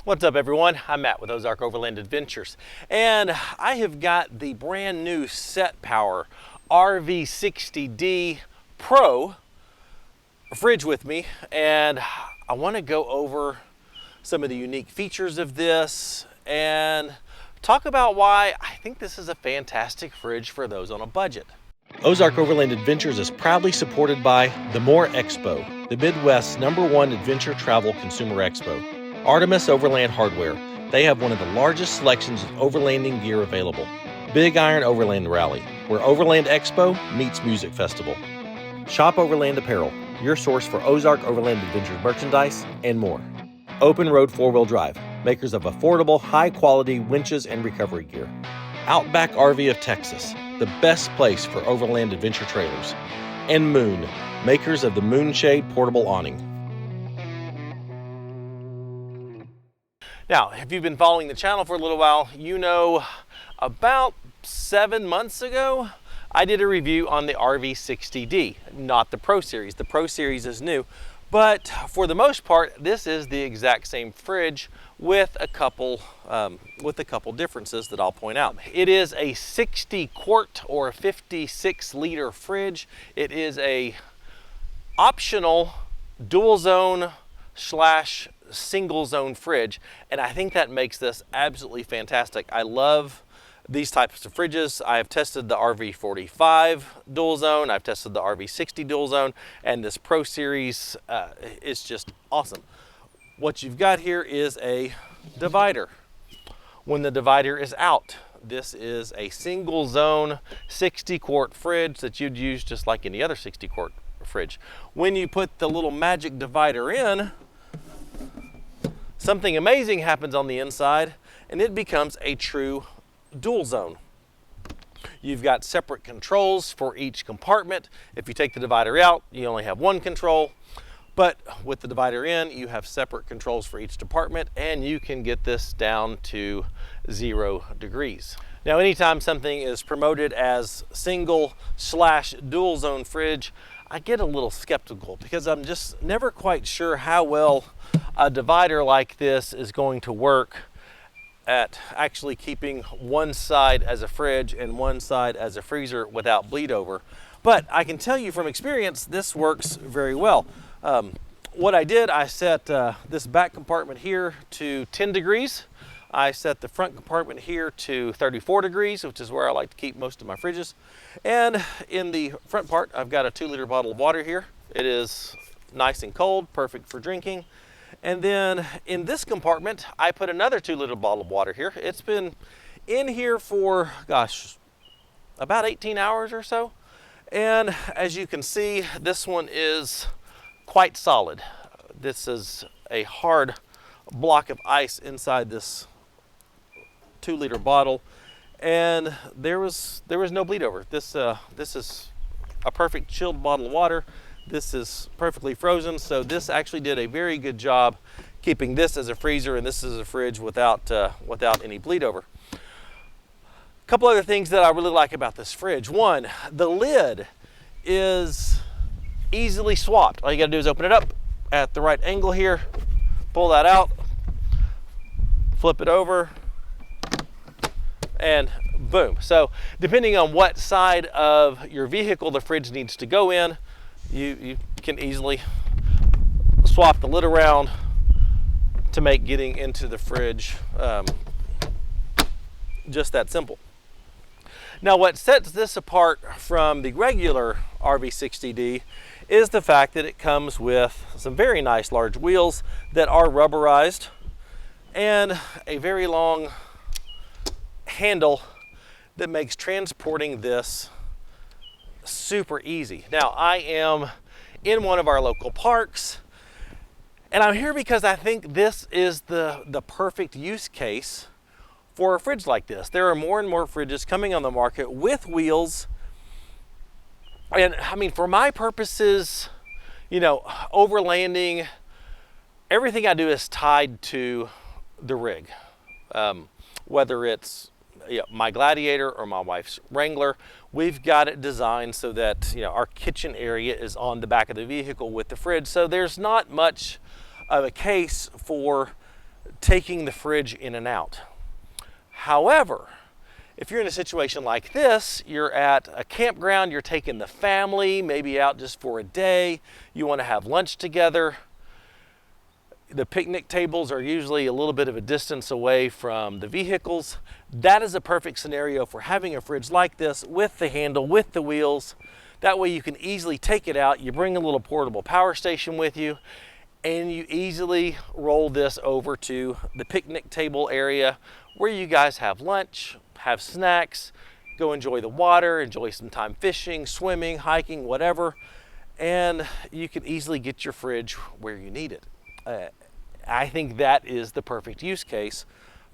What's up everyone? I'm Matt with Ozark Overland Adventures, and I have got the brand new Setpower RV60D Pro fridge with me, and I want to go over some of the unique features of this and talk about why I think this is a fantastic fridge for those on a budget. Ozark Overland Adventures is proudly supported by the More Expo, the Midwest's #1 adventure travel consumer expo. Artemis Overland Hardware. They have one of the largest selections of overlanding gear available. Big Iron Overland Rally, where Overland Expo meets Music Festival. Shop Overland Apparel, your source for Ozark Overland Adventures merchandise and more. Open Road 4-Wheel Drive, makers of affordable, high-quality winches and recovery gear. Outback RV of Texas, the best place for overland adventure trailers. And Moon, makers of the Moonshade portable awning. Now, if you've been following the channel for a little while, you know about 7 months ago, I did a review on the RV60D, not the Pro Series. The Pro Series is new, but for the most part, this is the exact same fridge with a couple differences that I'll point out. It is a 60 quart or 56 liter fridge. It is a optional dual zone / single zone fridge, and I think that makes this absolutely fantastic. I love these types of fridges. I have tested the RV45 dual zone, I've tested the RV60 dual zone, and this Pro Series is just awesome. What you've got here is a divider. When the divider is out, this is a single zone 60 quart fridge that you'd use just like any other 60 quart fridge. When you put the little magic divider in, something amazing happens on the inside, and it becomes a true dual zone. You've got separate controls for each compartment. If you take the divider out, you only have one control, but with the divider in, you have separate controls for each department, and you can get this down to 0 degrees. Now, anytime something is promoted as single / dual zone fridge, I get a little skeptical because I'm just never quite sure how well a divider like this is going to work at actually keeping one side as a fridge and one side as a freezer without bleed over. But I can tell you from experience, this works very well. What I did, I set this back compartment here to 10 degrees. I set the front compartment here to 34 degrees, which is where I like to keep most of my fridges. And in the front part, I've got a 2-liter bottle of water here. It is nice and cold, perfect for drinking. And then in this compartment, I put another 2-liter bottle of water here. It's been in here for, gosh, about 18 hours or so. And as you can see, this one is quite solid. This is a hard block of ice inside this 2-liter bottle, and there was no bleed over. This is a perfect chilled bottle of water. This is perfectly frozen, so this actually did a very good job keeping this as a freezer and this as a fridge without any bleed over. A couple other things that I really like about this fridge. One, the lid is easily swapped. All you gotta do is open it up at the right angle here, pull that out, flip it over, and boom. So depending on what side of your vehicle the fridge needs to go in, you can easily swap the lid around to make getting into the fridge just that simple. Now, what sets this apart from the regular RV60D is the fact that it comes with some very nice large wheels that are rubberized and a very long handle that makes transporting this super easy. Now, I am in one of our local parks, and I'm here because I think this is the perfect use case for a fridge like this. There are more and more fridges coming on the market with wheels, and I mean, for my purposes, you know, overlanding, everything I do is tied to the rig. Whether it's my Gladiator or my wife's Wrangler, we've got it designed so that, you know, our kitchen area is on the back of the vehicle with the fridge. So there's not much of a case for taking the fridge in and out. However, if you're in a situation like this, you're at a campground, you're taking the family, maybe out just for a day, you want to have lunch together. The picnic tables are usually a little bit of a distance away from the vehicles. That is a perfect scenario for having a fridge like this with the handle, with the wheels. That way you can easily take it out, you bring a little portable power station with you, and you easily roll this over to the picnic table area where you guys have lunch, have snacks, go enjoy the water, enjoy some time fishing, swimming, hiking, whatever, and you can easily get your fridge where you need it. I think that is the perfect use case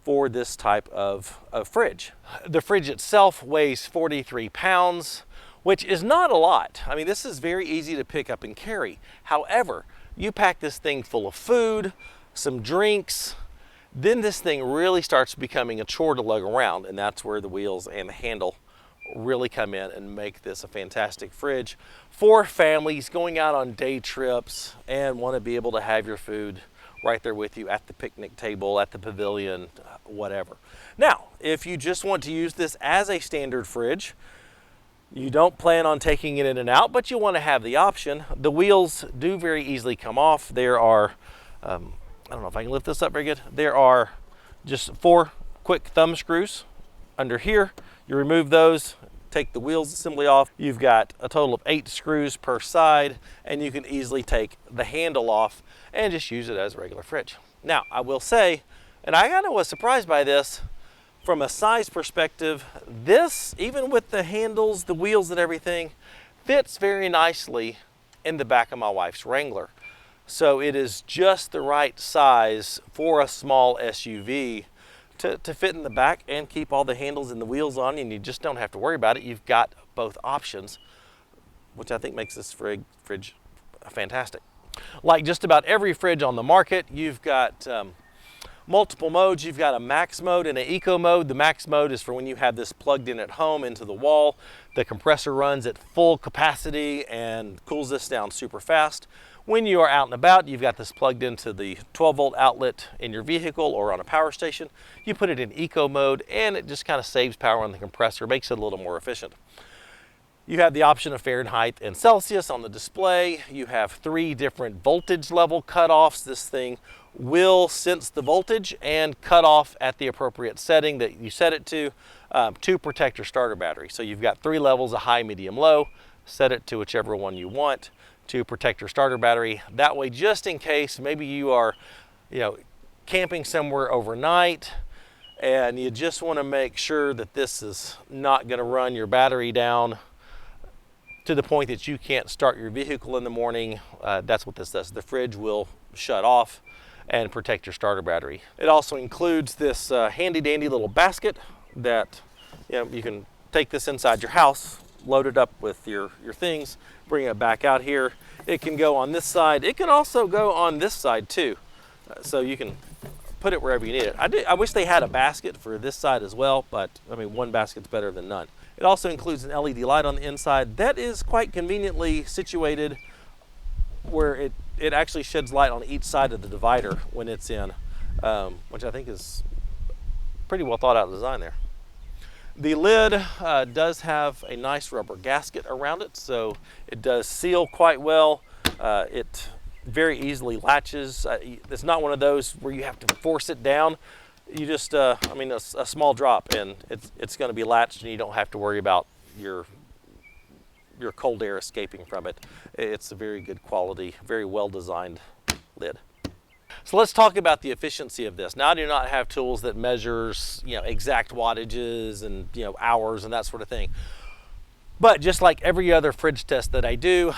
for this type of fridge. The fridge itself weighs 43 pounds, which is not a lot. I mean, this is very easy to pick up and carry. However, you pack this thing full of food, some drinks, then this thing really starts becoming a chore to lug around, and that's where the wheels and the handle really come in and make this a fantastic fridge for families going out on day trips and want to be able to have your food right there with you at the picnic table, at the pavilion, whatever. Now, if you just want to use this as a standard fridge, you don't plan on taking it in and out, but you want to have the option. The wheels do very easily come off. There are, I don't know if I can lift this up very good. There are just 4 quick thumb screws under here. You remove those, take the wheels assembly off. You've got a total of 8 screws per side, and you can easily take the handle off and just use it as a regular fridge. Now, I will say, and I kind of was surprised by this, from a size perspective, this, even with the handles, the wheels and everything, fits very nicely in the back of my wife's Wrangler. So it is just the right size for a small SUV to fit in the back and keep all the handles and the wheels on, and you just don't have to worry about it. You've got both options, which I think makes this fridge fantastic. Like just about every fridge on the market, you've got multiple modes. You've got a max mode and an eco mode. The max mode is for when you have this plugged in at home into the wall. The compressor runs at full capacity and cools this down super fast. When you are out and about, you've got this plugged into the 12-volt outlet in your vehicle or on a power station. You put it in eco mode and it just kind of saves power on the compressor, makes it a little more efficient. You have the option of Fahrenheit and Celsius on the display. You have 3 different voltage level cutoffs. This thing will sense the voltage and cut off at the appropriate setting that you set it to protect your starter battery. So you've got 3 levels of high, medium, low. Set it to whichever one you want to protect your starter battery. That way, just in case maybe you are, camping somewhere overnight and you just want to make sure that this is not going to run your battery down to the point that you can't start your vehicle in the morning. That's what this does. The fridge will shut off and protect your starter battery. It also includes this handy dandy little basket that you can take this inside your house, load it up with your things, bring it back out here. It can go on this side. It can also go on this side too. So you can put it wherever you need it. I wish they had a basket for this side as well, but I mean, one basket's better than none. It also includes an LED light on the inside that is quite conveniently situated where it actually sheds light on each side of the divider when it's in, which I think is pretty well thought out design there. The lid does have a nice rubber gasket around it, so it does seal quite well. It very easily latches. It's not one of those where you have to force it down. You just, a small drop and it's going to be latched, and you don't have to worry about your cold air escaping from it. It's a very good quality, very well designed lid. So let's talk about the efficiency of this. Now I do not have tools that measures, exact wattages and, hours and that sort of thing. But just like every other fridge test that I do,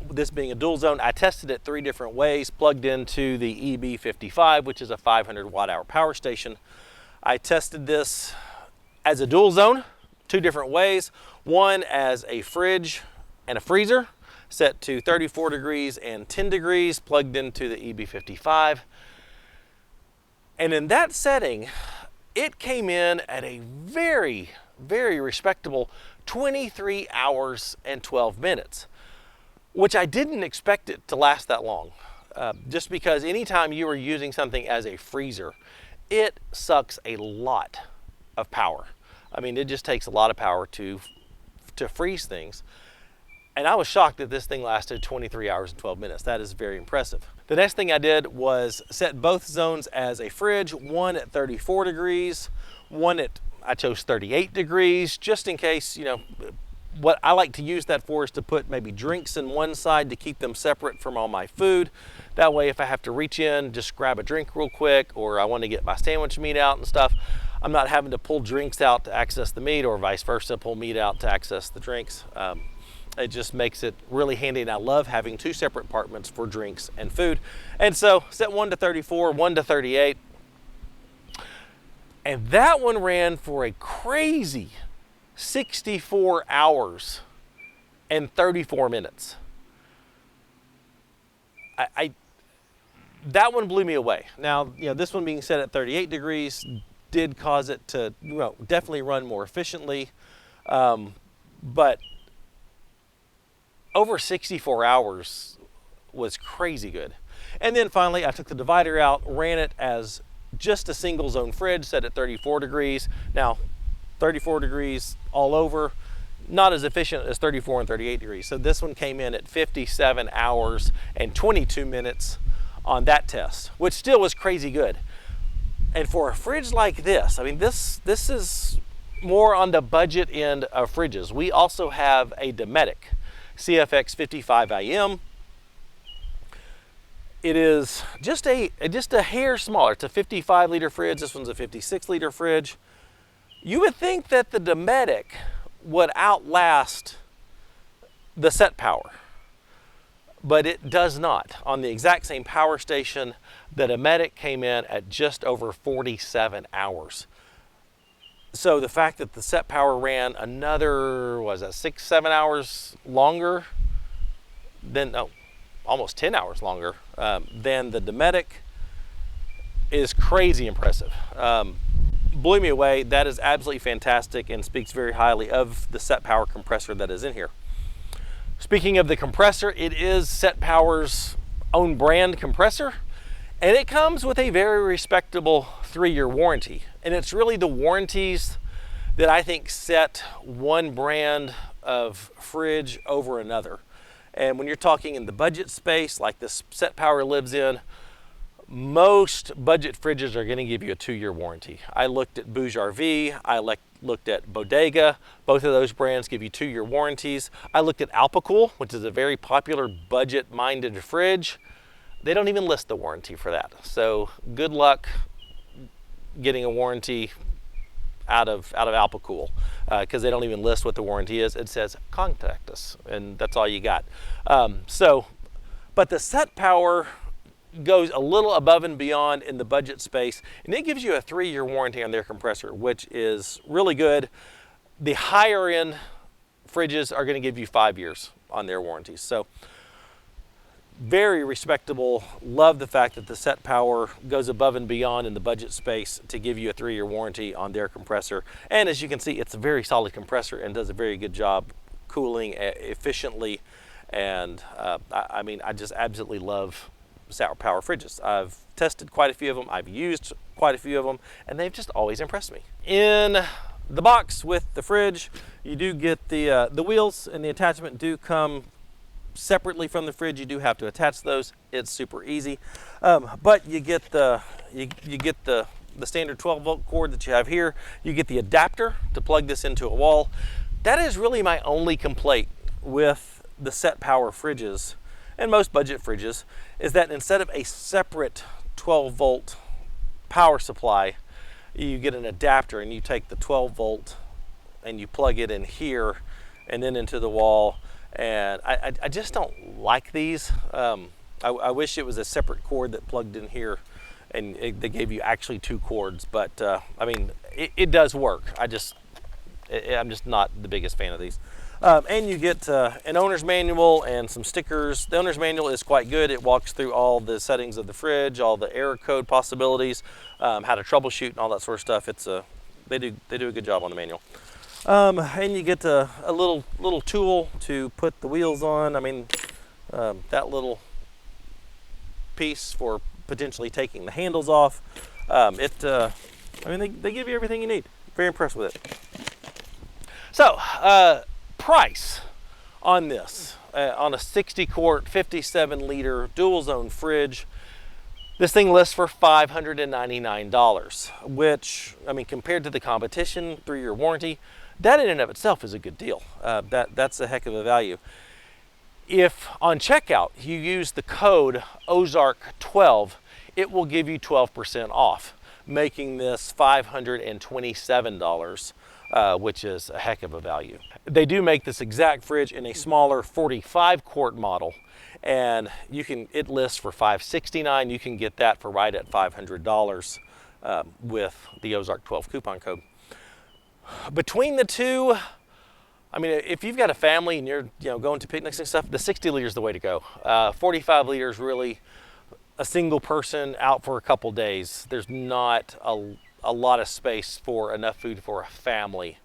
this being a dual zone, I tested it 3 different ways, plugged into the EB55, which is a 500 watt-hour power station. I tested this as a dual zone, 2 different ways. One as a fridge and a freezer, set to 34 degrees and 10 degrees, plugged into the EB55. And in that setting, it came in at a very, very respectable 23 hours and 12 minutes, which I didn't expect it to last that long. just because anytime you are using something as a freezer, it sucks a lot of power. I mean, it just takes a lot of power to freeze things. And I was shocked that this thing lasted 23 hours and 12 minutes. That is very impressive. The next thing I did was set both zones as a fridge, one at 34 degrees, one at, I chose 38 degrees, just in case, you know, what I like to use that for is to put maybe drinks in one side to keep them separate from all my food. That way, if I have to reach in, just grab a drink real quick, or I want to get my sandwich meat out and stuff, I'm not having to pull drinks out to access the meat, or vice versa, pull meat out to access the drinks. It just makes it really handy, and I love having two separate compartments for drinks and food. And so set one to 34, one to 38. And that one ran for a crazy 64 hours and 34 minutes. That one blew me away. Now, you know, this one being set at 38 degrees did cause it to, you know, definitely run more efficiently. But over 64 hours was crazy good. And then finally, I took the divider out, ran it as just a single zone fridge set at 34 degrees. Now, 34 degrees all over, not as efficient as 34 and 38 degrees. So this one came in at 57 hours and 22 minutes on that test, which still was crazy good. And for a fridge like this, I mean, this is more on the budget end of fridges. We also have a Dometic CFX 55 IM. It is just a hair smaller. It's a 55 liter fridge. This one's a 56 liter fridge. You would think that the Dometic would outlast the Setpower, but it does not. On the exact same power station, the Dometic came in at just over 47 hours. So the fact that the Setpower ran another, was that 6-7 hours longer than, no, almost 10 hours longer than the Dometic is crazy impressive. Blew me away. That is absolutely fantastic and speaks very highly of the Setpower compressor that is in here. Speaking of the compressor, it is Setpower's own brand compressor, and it comes with a very respectable 3-year warranty. And it's really the warranties that I think set one brand of fridge over another. And when you're talking in the budget space, like this Setpower lives in, most budget fridges are going to give you a 2-year warranty. I looked at Bouge RV, I looked at Bodega. Both of those brands give you 2-year warranties. I looked at Alpicool, which is a very popular budget-minded fridge. They don't even list the warranty for that. So good luck getting a warranty out of Alpicool, because they don't even list what the warranty is. It says contact us, and that's all you got. But the Setpower goes a little above and beyond in the budget space, and it gives you a 3-year warranty on their compressor, which is really good. The higher end fridges are going to give you 5 years on their warranties. So very respectable. Love the fact that the Setpower goes above and beyond in the budget space to give you a 3-year warranty on their compressor. And as you can see, it's a very solid compressor and does a very good job cooling efficiently. And I mean, I just absolutely love Setpower fridges. I've tested quite a few of them. I've used quite a few of them, and they've just always impressed me. In the box with the fridge, you do get the wheels, and the attachment do come separately from the fridge. You do have to attach those. It's super easy, but you get the standard 12-volt cord that you have here. You get the adapter to plug this into a wall. That is really my only complaint with the Setpower fridges and most budget fridges, is that instead of a separate 12-volt power supply, you get an adapter, and you take the 12-volt and you plug it in here and then into the wall. And I just don't like these. I wish it was a separate cord that plugged in here, and they gave you actually 2 cords. But I mean, it does work. I'm just not the biggest fan of these. And you get an owner's manual and some stickers. The owner's manual is quite good. It walks through all the settings of the fridge, all the error code possibilities, how to troubleshoot and all that sort of stuff. They do a good job on the manual. And you get a little tool to put the wheels on. I mean, that little piece for potentially taking the handles off. I mean, they give you everything you need. Very impressed with it. So, price on this, on a 60-quart, 57-liter dual-zone fridge, this thing lists for $599, which, I mean, compared to the competition, 3-year warranty, that in and of itself is a good deal. That's a heck of a value. If on checkout you use the code Ozark12, it will give you 12% off, making this $527, which is a heck of a value. They do make this exact fridge in a smaller 45-quart model, and it lists for $569. You can get that for right at $500 with the Ozark 12 coupon code. Between the two, I mean, if you've got a family and you're going to picnics and stuff, the 60 liter is the way to go. 45 liters really a single person out for a couple days. There's not a lot of space for enough food for a family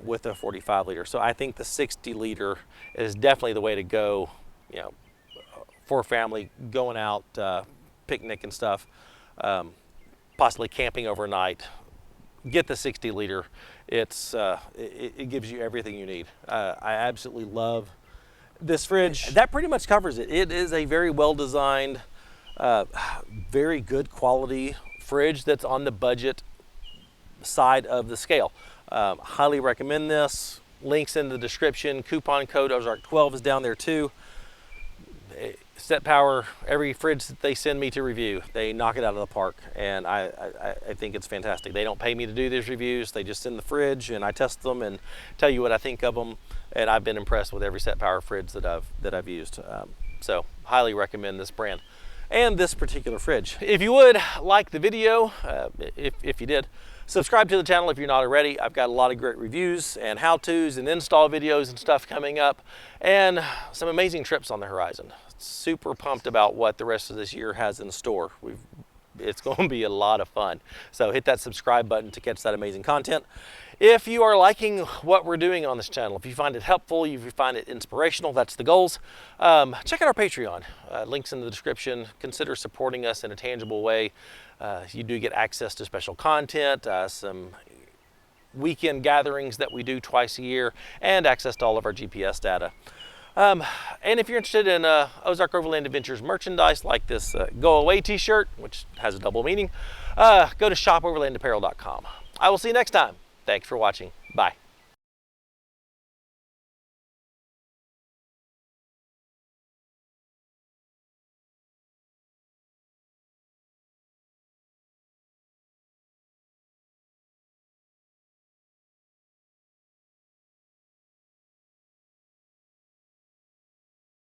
with a 45 liter. So I think the 60 liter is definitely the way to go, for a family going out, picnic and stuff, possibly camping overnight. Get the 60 liter. It gives you everything you need. I absolutely love this fridge. That pretty much covers it. It is a very well designed, very good quality fridge that's on the budget side of the scale. Highly recommend this. Links in the description. Coupon code Ozark12 is down there too. Setpower, every fridge that they send me to review, they knock it out of the park, and I think it's fantastic. They don't pay me to do these reviews. They just send the fridge and I test them and tell you what I think of them, and I've been impressed with every Setpower fridge that I've used. So highly recommend this brand and this particular fridge. If you would like the video, if you did, subscribe to the channel if you're not already. I've got a lot of great reviews and how-tos and install videos and stuff coming up, and some amazing trips on the horizon. Super pumped about what the rest of this year has in store. It's going to be a lot of fun. So hit that subscribe button to catch that amazing content. If you are liking what we're doing on this channel, if you find it helpful, if you find it inspirational, that's the goals, check out our Patreon. Links in the description. Consider supporting us in a tangible way. You do get access to special content, some weekend gatherings that we do twice a year, and access to all of our GPS data. And if you're interested in Ozark Overland Adventures merchandise like this Go Away t-shirt, which has a double meaning, go to shopoverlandapparel.com. I will see you next time. Thanks for watching. Bye.